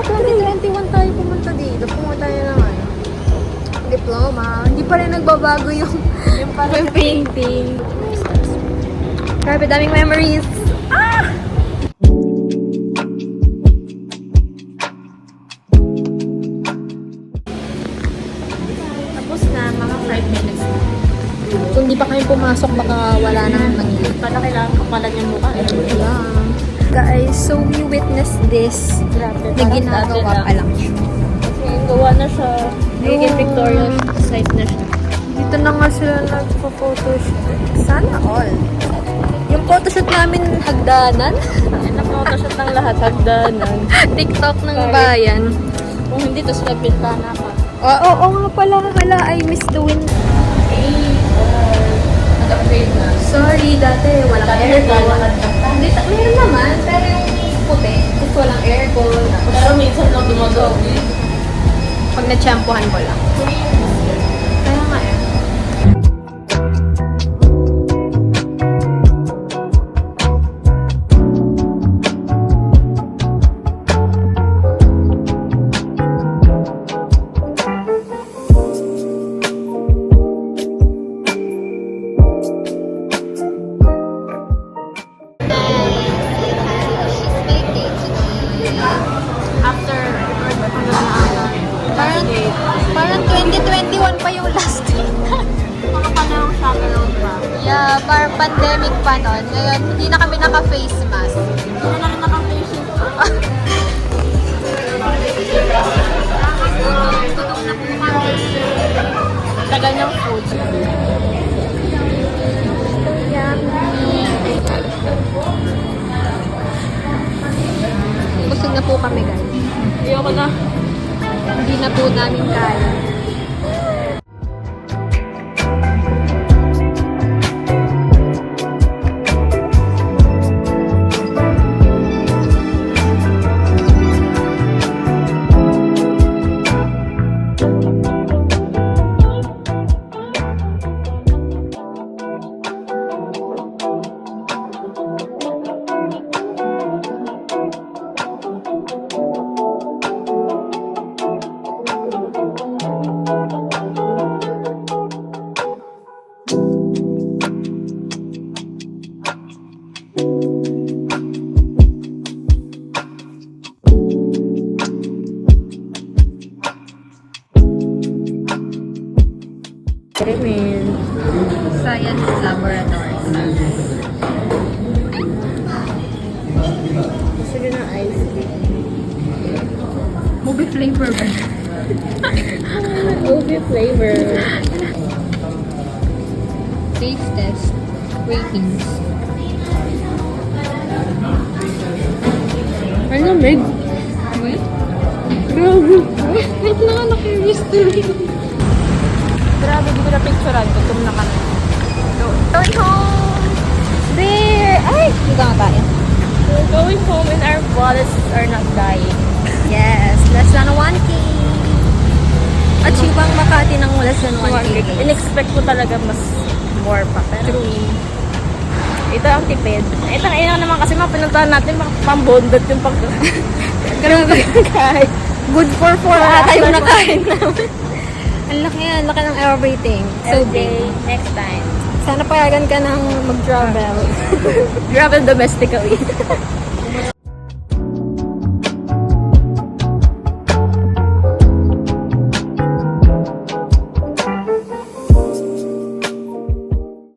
2021 tayo pumunta dito. Pumunta tayo ng ano, diploma. Hindi pa rin nagbabago yung painting. Grabe, daming memories. Ah! Tapos na, mga 5 minutes na. Kung di pa kayo pumasok, baka wala nang nangyayari. Pala kailangan kapalan yung mukha. Yeah. Guys, so we witnessed this Grabe, na ginagawa pa lang. Kasi gawa na siya. Nagiging pictorial site na siya. Dito na nga sila nagpo-photoshoot. Sana all. Yung photoshoot namin, hagdanan. Ayun, na-photoshoot ng lahat. Hagdanan. TikTok ng bayan. Kung hindi, tapos nagbintana pa. Oo nga pala. Hala, I miss the wind. Nag-upgrade na. Sorry, dati walang aircon. Meron naman, pero yung puti. Tapos walang aircon. Pero minsan lang dumagaw. Pag na-champuhan ko lang. Kaya nga eh. After, Parang 2021 pa yung last day. mga panahong chaperone pa. Yeah, parang pandemic pa nun. Ngayon, hindi na kami naka-face mask. Ano na rin naka-patient? Tagal ng food. Busog na po kami, guys. Ayoko na. Hindi na po namin kaya. Experiment. Science Laboratory. Gusto nyo ng ice cream? Movie flavor ba? OB flavor. Taste test. Ratings. Ay, lamig. Wait. Grabe. Wait na nga, na-curious tuloy. Grabe, di ko na picturean. Gutom na kami. Going home! There! Ay! Hindi ka nga tayo. We're going home and our wallets are not dying. Yes! Less than 1K! Achieve ang Makati ng less than 1K. In-expect ko talaga mas more pa. Pero ito ang tipid. Ito ang ina naman kasi mga pinuntahan natin, pambondot yung pag... Grabe. Kahit. Good for 4 ata yung nakain namin. Ang laki ng everything. So big. Next time. Sana payagan ka ng mag-travel. Travel domestically.